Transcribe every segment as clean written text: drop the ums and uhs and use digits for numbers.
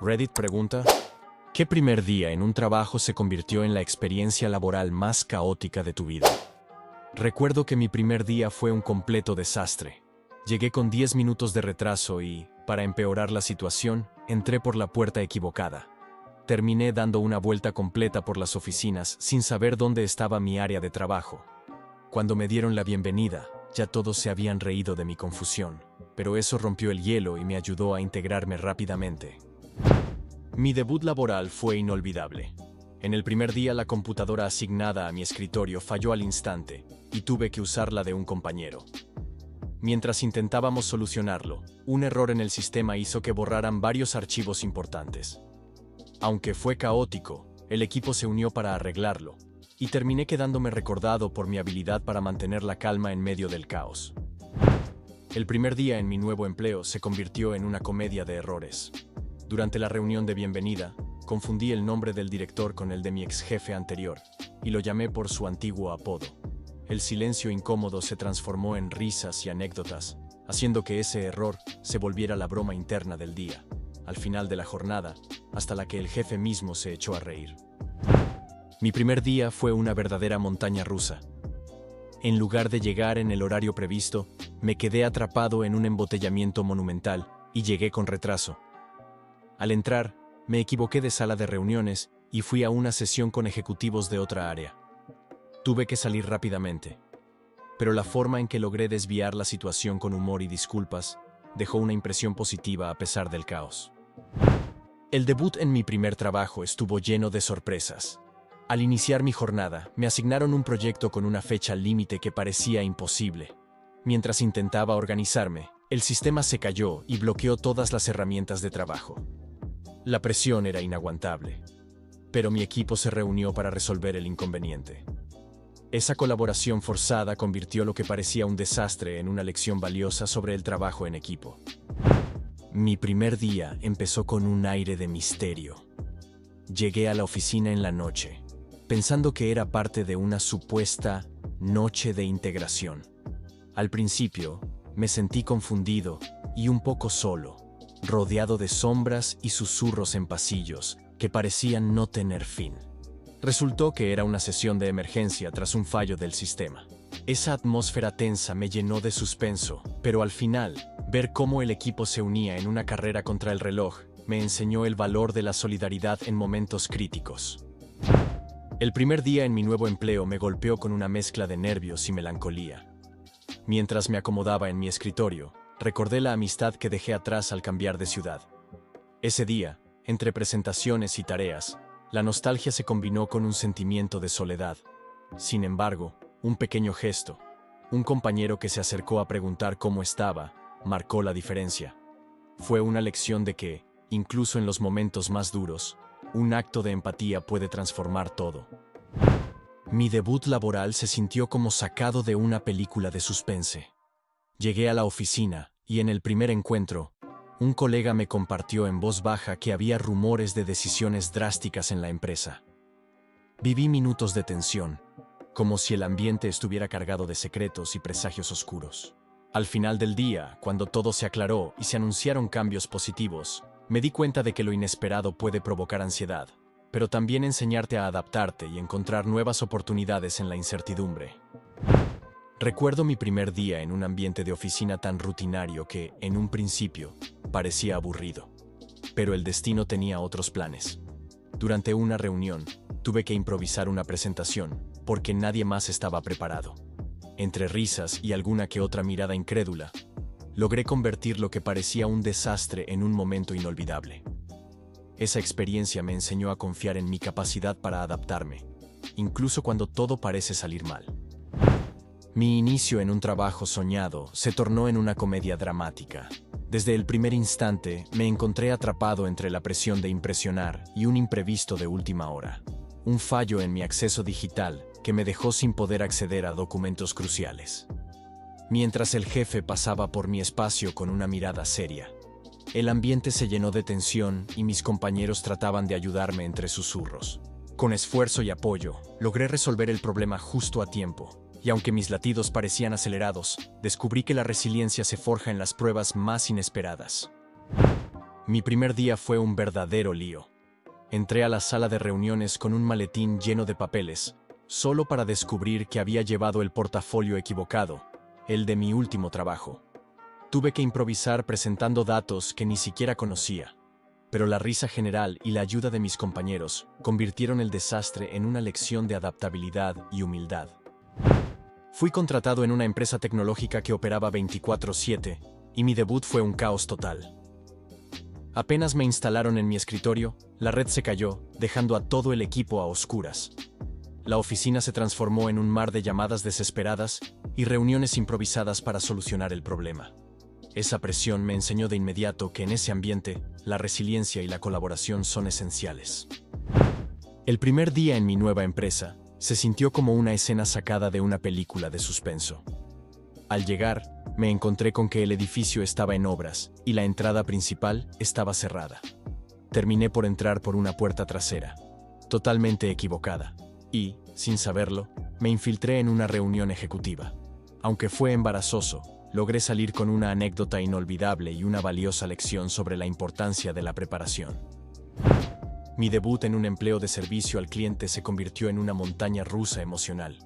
Reddit pregunta: ¿qué primer día en un trabajo se convirtió en la experiencia laboral más caótica de tu vida? Recuerdo que mi primer día fue un completo desastre. Llegué con 10 minutos de retraso y, para empeorar la situación, entré por la puerta equivocada. Terminé dando una vuelta completa por las oficinas sin saber dónde estaba mi área de trabajo. Cuando me dieron la bienvenida, ya todos se habían reído de mi confusión, pero eso rompió el hielo y me ayudó a integrarme rápidamente. Mi debut laboral fue inolvidable. En el primer día la computadora asignada a mi escritorio falló al instante y tuve que usar la de un compañero. Mientras intentábamos solucionarlo, un error en el sistema hizo que borraran varios archivos importantes. Aunque fue caótico, el equipo se unió para arreglarlo, y terminé quedándome recordado por mi habilidad para mantener la calma en medio del caos. El primer día en mi nuevo empleo se convirtió en una comedia de errores. Durante la reunión de bienvenida, confundí el nombre del director con el de mi ex jefe anterior, y lo llamé por su antiguo apodo. El silencio incómodo se transformó en risas y anécdotas, haciendo que ese error se volviera la broma interna del día, al final de la jornada, hasta la que el jefe mismo se echó a reír. Mi primer día fue una verdadera montaña rusa. En lugar de llegar en el horario previsto, me quedé atrapado en un embotellamiento monumental y llegué con retraso. Al entrar, me equivoqué de sala de reuniones y fui a una sesión con ejecutivos de otra área. Tuve que salir rápidamente, pero la forma en que logré desviar la situación con humor y disculpas dejó una impresión positiva a pesar del caos. El debut en mi primer trabajo estuvo lleno de sorpresas. Al iniciar mi jornada, me asignaron un proyecto con una fecha límite que parecía imposible. Mientras intentaba organizarme, el sistema se cayó y bloqueó todas las herramientas de trabajo. La presión era inaguantable, pero mi equipo se reunió para resolver el inconveniente. Esa colaboración forzada convirtió lo que parecía un desastre en una lección valiosa sobre el trabajo en equipo. Mi primer día empezó con un aire de misterio. Llegué a la oficina en la noche, pensando que era parte de una supuesta noche de integración. Al principio, me sentí confundido y un poco solo, rodeado de sombras y susurros en pasillos que parecían no tener fin. Resultó que era una sesión de emergencia tras un fallo del sistema. Esa atmósfera tensa me llenó de suspenso, pero al final, ver cómo el equipo se unía en una carrera contra el reloj me enseñó el valor de la solidaridad en momentos críticos. El primer día en mi nuevo empleo me golpeó con una mezcla de nervios y melancolía. Mientras me acomodaba en mi escritorio, recordé la amistad que dejé atrás al cambiar de ciudad. Ese día, entre presentaciones y tareas, la nostalgia se combinó con un sentimiento de soledad. Sin embargo, un pequeño gesto, un compañero que se acercó a preguntar cómo estaba, marcó la diferencia. Fue una lección de que, incluso en los momentos más duros, un acto de empatía puede transformar todo. Mi debut laboral se sintió como sacado de una película de suspense. Llegué a la oficina y en el primer encuentro, un colega me compartió en voz baja que había rumores de decisiones drásticas en la empresa. Viví minutos de tensión, como si el ambiente estuviera cargado de secretos y presagios oscuros. Al final del día, cuando todo se aclaró y se anunciaron cambios positivos, me di cuenta de que lo inesperado puede provocar ansiedad, pero también enseñarte a adaptarte y encontrar nuevas oportunidades en la incertidumbre. Recuerdo mi primer día en un ambiente de oficina tan rutinario que, en un principio, parecía aburrido. Pero el destino tenía otros planes. Durante una reunión, tuve que improvisar una presentación, porque nadie más estaba preparado. Entre risas y alguna que otra mirada incrédula, logré convertir lo que parecía un desastre en un momento inolvidable. Esa experiencia me enseñó a confiar en mi capacidad para adaptarme, incluso cuando todo parece salir mal. Mi inicio en un trabajo soñado se tornó en una comedia dramática. Desde el primer instante me encontré atrapado entre la presión de impresionar y un imprevisto de última hora. Un fallo en mi acceso digital que me dejó sin poder acceder a documentos cruciales. Mientras el jefe pasaba por mi espacio con una mirada seria, el ambiente se llenó de tensión y mis compañeros trataban de ayudarme entre susurros. Con esfuerzo y apoyo, logré resolver el problema justo a tiempo. Y aunque mis latidos parecían acelerados, descubrí que la resiliencia se forja en las pruebas más inesperadas. Mi primer día fue un verdadero lío. Entré a la sala de reuniones con un maletín lleno de papeles, solo para descubrir que había llevado el portafolio equivocado, el de mi último trabajo. Tuve que improvisar presentando datos que ni siquiera conocía, pero la risa general y la ayuda de mis compañeros convirtieron el desastre en una lección de adaptabilidad y humildad. Fui contratado en una empresa tecnológica que operaba 24/7, y mi debut fue un caos total. Apenas me instalaron en mi escritorio, la red se cayó, dejando a todo el equipo a oscuras. La oficina se transformó en un mar de llamadas desesperadas y reuniones improvisadas para solucionar el problema. Esa presión me enseñó de inmediato que en ese ambiente, la resiliencia y la colaboración son esenciales. El primer día en mi nueva empresa se sintió como una escena sacada de una película de suspenso. Al llegar, me encontré con que el edificio estaba en obras y la entrada principal estaba cerrada. Terminé por entrar por una puerta trasera, totalmente equivocada, y, sin saberlo, me infiltré en una reunión ejecutiva. Aunque fue embarazoso, logré salir con una anécdota inolvidable y una valiosa lección sobre la importancia de la preparación. Mi debut en un empleo de servicio al cliente se convirtió en una montaña rusa emocional.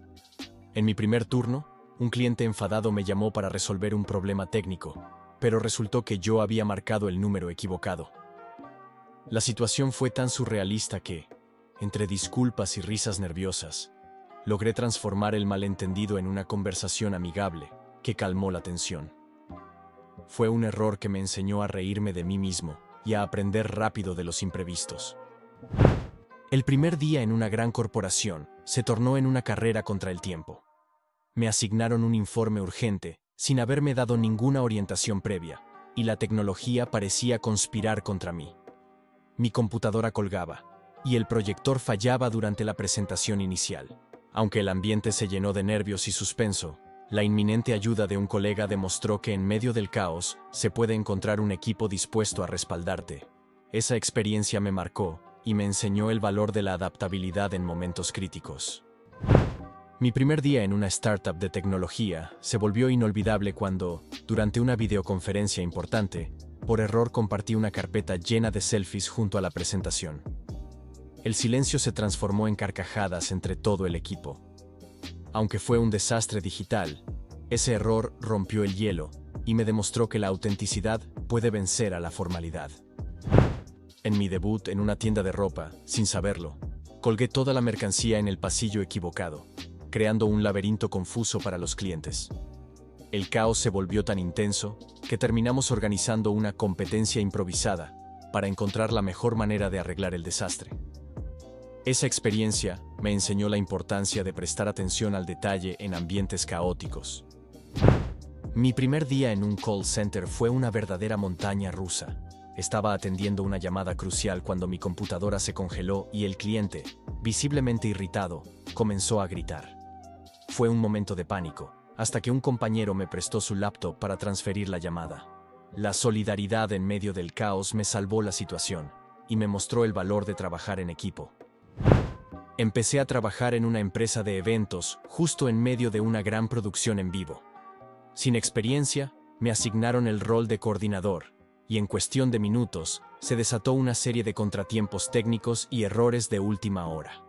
En mi primer turno, un cliente enfadado me llamó para resolver un problema técnico, pero resultó que yo había marcado el número equivocado. La situación fue tan surrealista que, entre disculpas y risas nerviosas, logré transformar el malentendido en una conversación amigable que calmó la tensión. Fue un error que me enseñó a reírme de mí mismo y a aprender rápido de los imprevistos. El primer día en una gran corporación se tornó en una carrera contra el tiempo. Me asignaron un informe urgente, sin haberme dado ninguna orientación previa, y la tecnología parecía conspirar contra mí. Mi computadora colgaba, y el proyector fallaba durante la presentación inicial. Aunque el ambiente se llenó de nervios y suspenso, la inminente ayuda de un colega demostró que en medio del caos se puede encontrar un equipo dispuesto a respaldarte. Esa experiencia me marcó y me enseñó el valor de la adaptabilidad en momentos críticos. Mi primer día en una startup de tecnología se volvió inolvidable cuando, durante una videoconferencia importante, por error compartí una carpeta llena de selfies junto a la presentación. El silencio se transformó en carcajadas entre todo el equipo. Aunque fue un desastre digital, ese error rompió el hielo y me demostró que la autenticidad puede vencer a la formalidad. En mi debut en una tienda de ropa, sin saberlo, colgué toda la mercancía en el pasillo equivocado, creando un laberinto confuso para los clientes. El caos se volvió tan intenso que terminamos organizando una competencia improvisada para encontrar la mejor manera de arreglar el desastre. Esa experiencia me enseñó la importancia de prestar atención al detalle en ambientes caóticos. Mi primer día en un call center fue una verdadera montaña rusa. Estaba atendiendo una llamada crucial cuando mi computadora se congeló y el cliente, visiblemente irritado, comenzó a gritar. Fue un momento de pánico, hasta que un compañero me prestó su laptop para transferir la llamada. La solidaridad en medio del caos me salvó la situación y me mostró el valor de trabajar en equipo. Empecé a trabajar en una empresa de eventos justo en medio de una gran producción en vivo. Sin experiencia, me asignaron el rol de coordinador, y en cuestión de minutos se desató una serie de contratiempos técnicos y errores de última hora.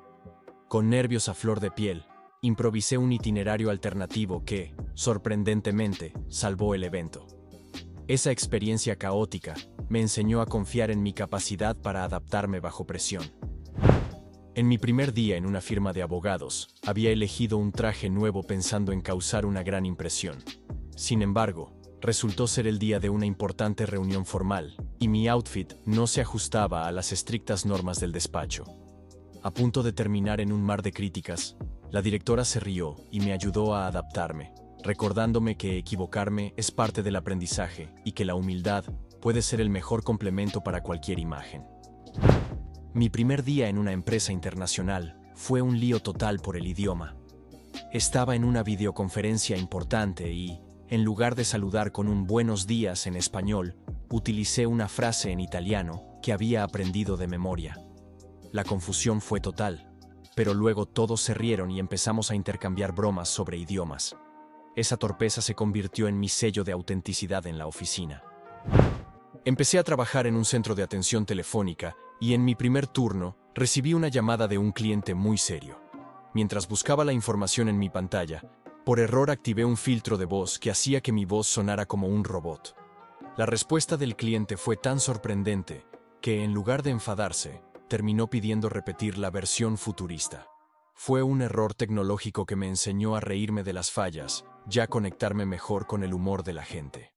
Con nervios a flor de piel, improvisé un itinerario alternativo que, sorprendentemente, salvó el evento. Esa experiencia caótica me enseñó a confiar en mi capacidad para adaptarme bajo presión. En mi primer día en una firma de abogados, había elegido un traje nuevo pensando en causar una gran impresión. Sin embargo, resultó ser el día de una importante reunión formal, y mi outfit no se ajustaba a las estrictas normas del despacho. A punto de terminar en un mar de críticas, la directora se rió y me ayudó a adaptarme, recordándome que equivocarme es parte del aprendizaje y que la humildad puede ser el mejor complemento para cualquier imagen. Mi primer día en una empresa internacional fue un lío total por el idioma. Estaba en una videoconferencia importante y, en lugar de saludar con un buenos días en español, utilicé una frase en italiano que había aprendido de memoria. La confusión fue total, pero luego todos se rieron y empezamos a intercambiar bromas sobre idiomas. Esa torpeza se convirtió en mi sello de autenticidad en la oficina. Empecé a trabajar en un centro de atención telefónica y en mi primer turno recibí una llamada de un cliente muy serio. Mientras buscaba la información en mi pantalla, por error activé un filtro de voz que hacía que mi voz sonara como un robot. La respuesta del cliente fue tan sorprendente que, en lugar de enfadarse, terminó pidiendo repetir la versión futurista. Fue un error tecnológico que me enseñó a reírme de las fallas, ya conectarme mejor con el humor de la gente.